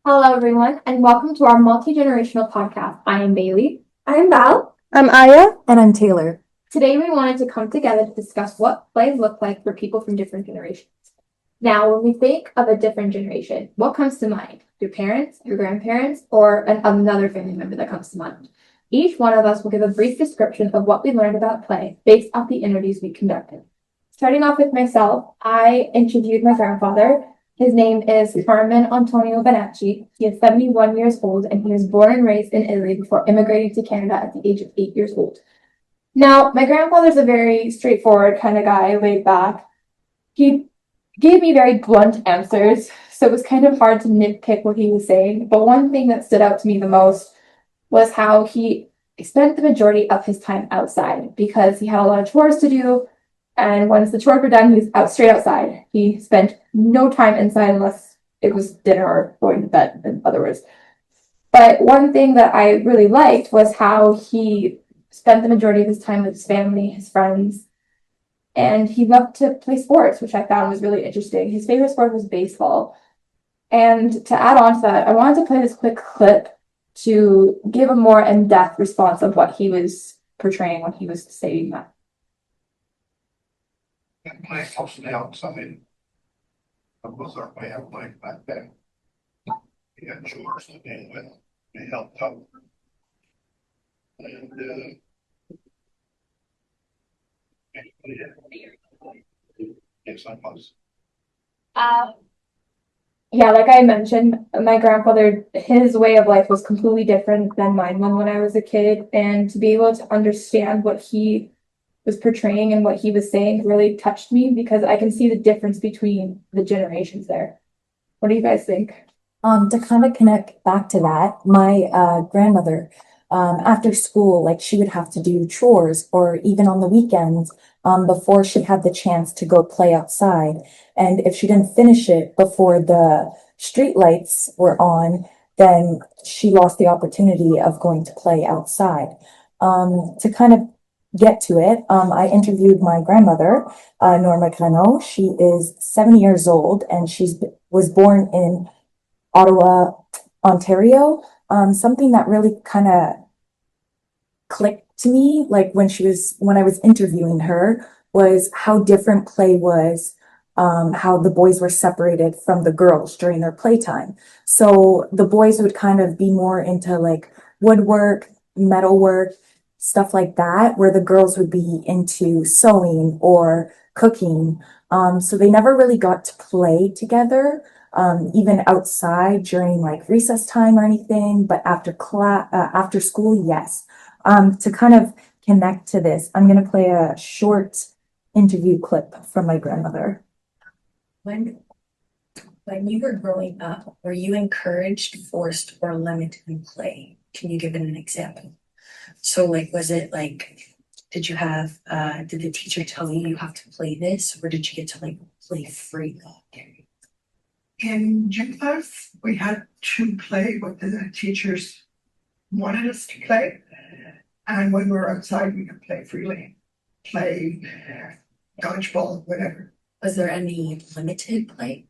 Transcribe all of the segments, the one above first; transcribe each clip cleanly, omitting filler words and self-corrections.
Hello, everyone, and welcome to our multi-generational podcast. I am Bailey. I'm Val. I'm Aya. And I'm Taylor. Today, we wanted to come together to discuss what plays look like for people from different generations. Now, when we think of a different generation, what comes to mind? Your parents, your grandparents, or another family member that comes to mind? Each one of us will give a brief description of what we learned about play based off the interviews we conducted. Starting off with myself, I interviewed my grandfather. His name is Carmen Antonio Benacci. He is 71 years old and he was born and raised in Italy before immigrating to Canada at the age of 8 years old. Now, my grandfather's a very straightforward kind of guy, laid back. He gave me very blunt answers, so it was kind of hard to nitpick what he was saying. But one thing that stood out to me the most was how he spent the majority of his time outside because he had a lot of chores to do. And once the chores were done, he was out straight outside. He spent no time inside unless it was dinner or going to bed, in other words. But one thing that I really liked was how he spent the majority of his time with his family, his friends, and he loved to play sports, which I found was really interesting. His favorite sport was baseball. And to add on to that, I wanted to play this quick clip to give a more in-depth response of what he was portraying when he was saying that. And my house now, something that was our way of life back then. We had chores to deal with, we helped out. And yes, I was. Yeah, like I mentioned, my grandfather, his way of life was completely different than mine when I was a kid. And to be able to understand what he was portraying and what he was saying really touched me because I can see the difference between the generations there. What do you guys think? To kind of connect back to that, my grandmother, after school, like she would have to do chores or even on the weekends, before she had the chance to go play outside. And if she didn't finish it before the street lights were on, then she lost the opportunity of going to play outside. To kind of get to it, I interviewed my grandmother, Norma Cano. She is 70 years old and was born in Ottawa, Ontario. Something that really kind of clicked to me, like when I was interviewing her, was how different play was, how the boys were separated from the girls during their playtime. So the boys would kind of be more into like woodwork, metalwork, stuff like that, where the girls would be into sewing or cooking. So they never really got to play together, even outside during like recess time or anything, but after school, yes. To kind of connect to this, I'm going to play a short interview clip from my grandmother. When you were growing up, were you encouraged, forced, or limited in play? Can you give an example? So like, was it like, did the teacher tell you have to play this, or did you get to like play freely? In gym class, we had to play what the teachers wanted us to play. And when we were outside, we could play freely, play dodgeball, whatever. Was there any limited play?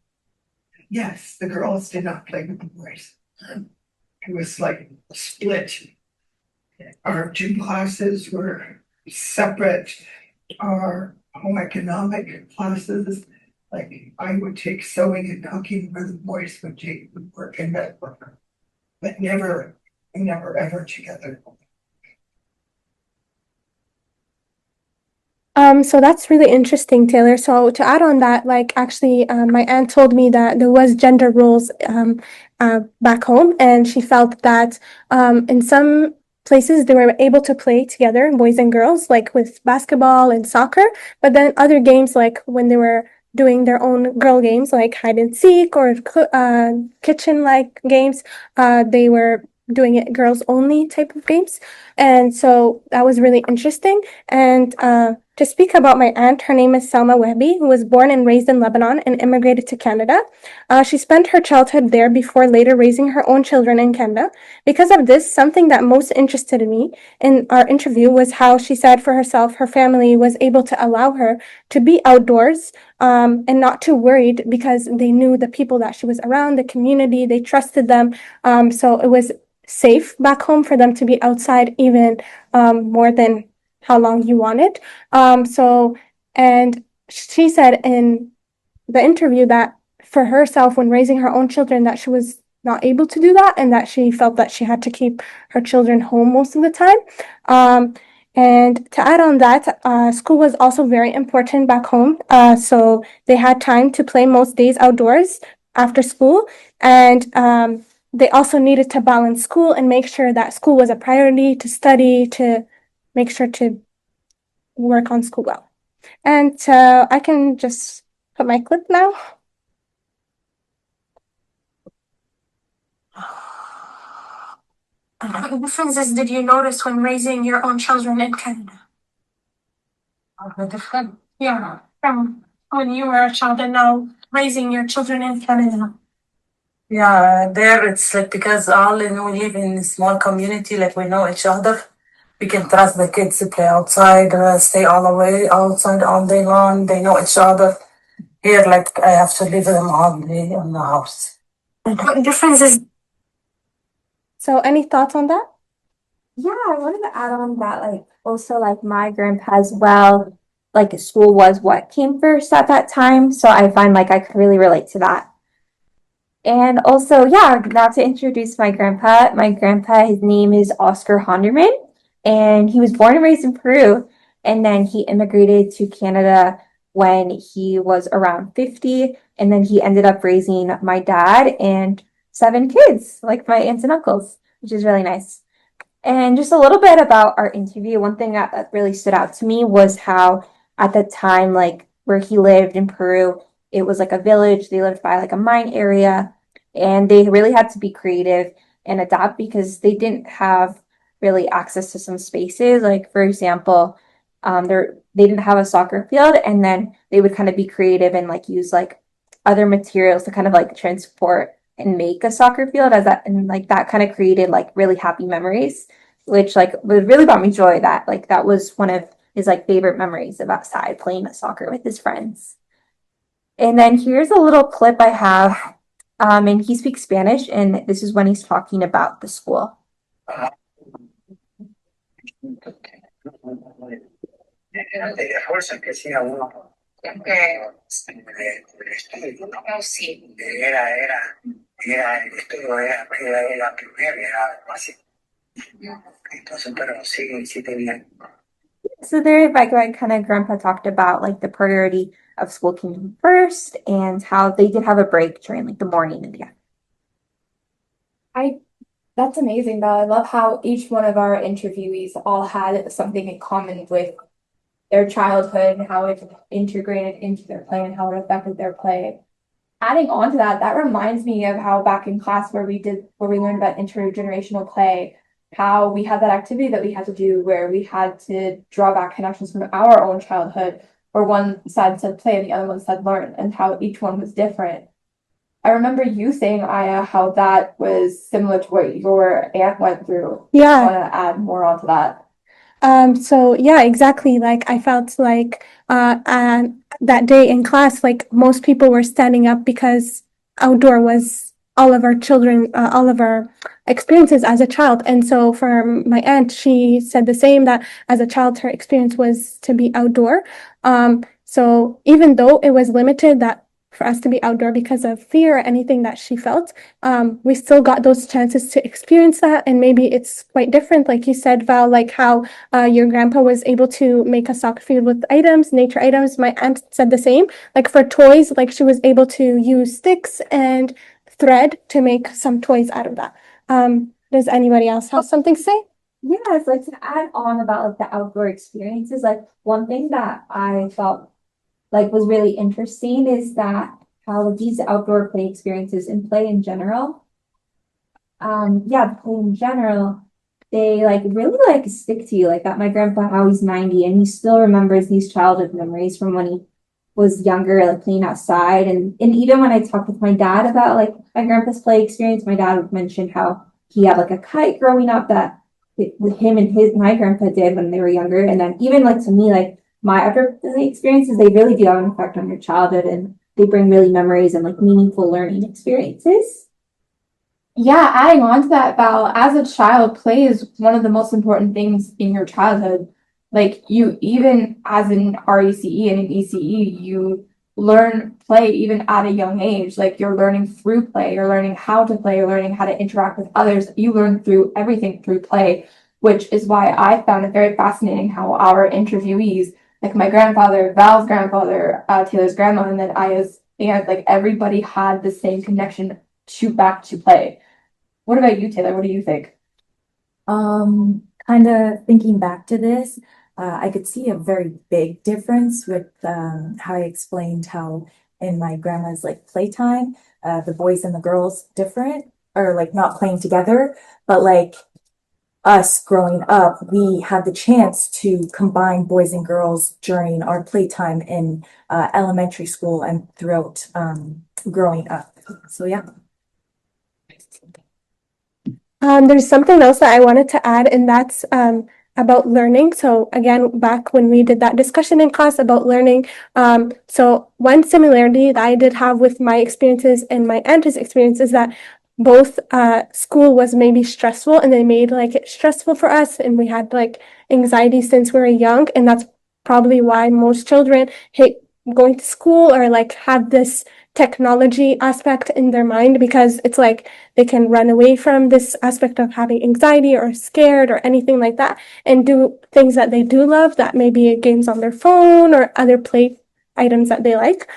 Yes, the girls did not play with the boys. It was like split. Our gym classes were separate. Our home economic classes, like I would take sewing and cooking where the boys would take woodwork and metalwork, but never ever together. So that's really interesting, Taylor. So to add on that, like actually, my aunt told me that there was gender roles back home, and she felt that in some places they were able to play together, boys and girls, like with basketball and soccer. But then other games, like when they were doing their own girl games, like hide and seek or kitchen-like games, they were doing it girls only type of games. And so that was really interesting. And to speak about my aunt. Her name is Selma Wehbi, who was born and raised in Lebanon and immigrated to Canada. She spent her childhood there before later raising her own children in Canada. Because of this, something that most interested me in our interview was how she said for herself, her family was able to allow her to be outdoors and not too worried because they knew the people that she was around, the community, they trusted them. So it was safe back home for them to be outside even more than how long you wanted. And she said in the interview that for herself, when raising her own children, that she was not able to do that and that she felt that she had to keep her children home most of the time. And to add on that, school was also very important back home. So they had time to play most days outdoors after school. And they also needed to balance school and make sure that school was a priority, to study, to make sure to work on school well. And so I can just put my clip now. What differences did you notice when raising your own children in Canada? Different? Yeah, from when you were a child and now raising your children in Canada. Yeah, there it's like because all in we live in a small community, like we know each other. We can trust the kids to play outside, stay all the way outside all day long. They know each other. Here, like I have to leave them all day in the house. What differences? So, any thoughts on that? Yeah, I wanted to add on that, like, also, like, my grandpa as well, like, school was what came first at that time. So I find like I could really relate to that. And also, yeah, now to introduce my grandpa. My grandpa, his name is Oscar Honderman, and he was born and raised in Peru. And then he immigrated to Canada when he was around 50. And then he ended up raising my dad and 7 kids, like my aunts and uncles, which is really nice. And just a little bit about our interview. One thing that really stood out to me was how at the time, like where he lived in Peru, it was like a village. They lived by like a mine area, and they really had to be creative and adapt because they didn't have really access to some spaces. Like for example, they didn't have a soccer field, and then they would kind of be creative and like use like other materials to kind of like transport and make a soccer field as that, and like that kind of created like really happy memories, which like really brought me joy. That like that was one of his like favorite memories of outside playing soccer with his friends. And then here's a little clip I have, and he speaks Spanish, and this is when he's talking about the school. Era el estudio, era primero, era básico. Entonces, pero sí, sí tenía. So there, like kind of grandpa talked about like the priority of school came first and how they did have a break during like the morning and the afternoon. That's amazing though. I love how each one of our interviewees all had something in common with their childhood and how it integrated into their play and how it affected their play. Adding on to that, that reminds me of how back in class where we learned about intergenerational play, how we had that activity that we had to do where we had to draw back connections from our own childhood, where one side said play and the other one said learn, and how each one was different. I remember you saying, Aya, how that was similar to what your aunt went through. Yeah. I want to add more onto that. So yeah, exactly. Like I felt like that day in class, like most people were standing up because outdoor was all of our children, all of our experiences as a child. And so for my aunt, she said the same, that as a child, her experience was to be outdoor. So even though it was limited that for us to be outdoor because of fear or anything that she felt, we still got those chances to experience that. And maybe it's quite different, like you said, Val, like how your grandpa was able to make a soccer field with items, nature items. My aunt said the same. Like for toys, like she was able to use sticks and thread to make some toys out of that. Does anybody else have something to say? Yeah, it's like to add on about like the outdoor experiences. Like one thing that I felt like was really interesting is that how these outdoor play experiences and play in general, the play in general they like really like stick to you. Like that, my grandpa, how he's 90 and he still remembers these childhood memories from when he was younger, like playing outside. And even when I talked with my dad about like my grandpa's play experience, my dad would mention how he had like a kite growing up that with him and my grandpa did when they were younger. And then even like to me, like my outdoor play experiences, they really do have an effect on your childhood and they bring really memories and like meaningful learning experiences. Yeah, adding on to that, Val, as a child, play is one of the most important things in your childhood. Like you, even as an RECE and an ECE, you learn play even at a young age. Like you're learning through play, you're learning how to play, you're learning how to interact with others. You learn through everything through play, which is why I found it very fascinating how our interviewees, like my grandfather, Val's grandfather, Taylor's grandma, and then Aya's aunt, like everybody had the same connection to back to play. What about you, Taylor? What do you think? Kind of thinking back to this, I could see a very big difference with how I explained how in my grandma's like playtime, the boys and the girls different or like not playing together, but like us growing up, we had the chance to combine boys and girls during our playtime in elementary school and throughout growing up. So yeah. There's something else that I wanted to add, and that's about learning. So again, back when we did that discussion in class about learning, so one similarity that I did have with my experiences and my aunt's experience is that both school was maybe stressful, and they made like it stressful for us, and we had like anxiety since we were young, and that's probably why most children hate going to school or like have this technology aspect in their mind because it's like they can run away from this aspect of having anxiety or scared or anything like that and do things that they do love, that maybe games on their phone or other play items that they like.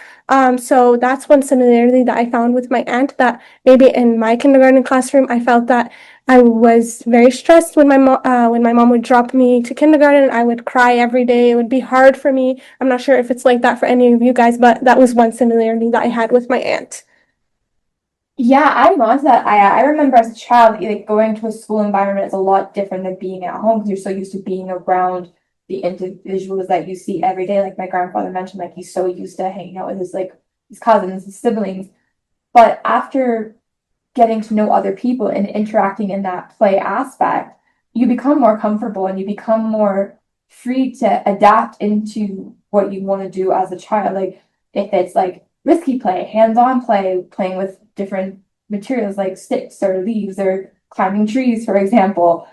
So that's one similarity that I found with my aunt, that maybe in my kindergarten classroom, I felt that I was very stressed when my mom would drop me to kindergarten. I would cry every day. It would be hard for me. I'm not sure if it's like that for any of you guys, but that was one similarity that I had with my aunt. Yeah, I'm on to that. I remember as a child, like going to a school environment is a lot different than being at home because you're so used to being around the individuals that you see every day. Like my grandfather mentioned, like he's so used to hanging out with his cousins, his siblings. But after getting to know other people and interacting in that play aspect, you become more comfortable and you become more free to adapt into what you want to do as a child. Like if it's like risky play, hands-on play, playing with different materials like sticks or leaves or climbing trees, for example.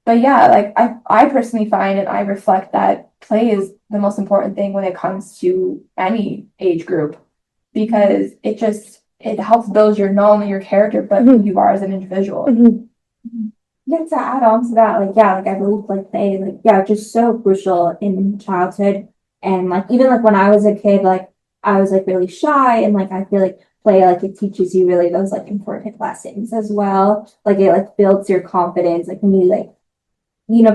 But yeah, like I personally find and I reflect that play is the most important thing when it comes to any age group because it helps build your not only your character but who you are as an individual. Yeah, to add on to that, like yeah, like I believe like play, like yeah, just so crucial in childhood. And like even like when I was a kid, like I was like really shy and like I feel like play like it teaches you really those like important lessons as well. Like it like builds your confidence, like when you like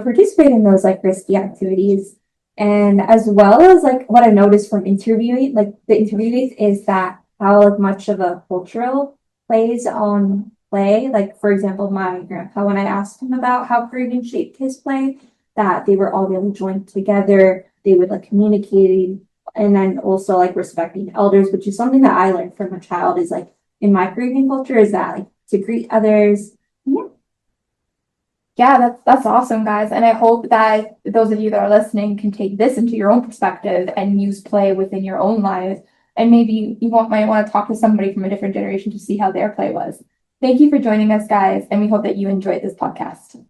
participate in those like risky activities. And as well as like what I noticed from interviewing, like the interviewees is that how like much of a cultural plays on play. Like for example, my grandpa, when I asked him about how Caribbean shaped his play, that they were all really joined together. They would like communicate and then also like respecting elders, which is something that I learned from a child is like in my Caribbean culture is that like to greet others. Yeah, that's awesome, guys. And I hope that those of you that are listening can take this into your own perspective and use play within your own lives. And maybe might want to talk to somebody from a different generation to see how their play was. Thank you for joining us, guys, and we hope that you enjoyed this podcast.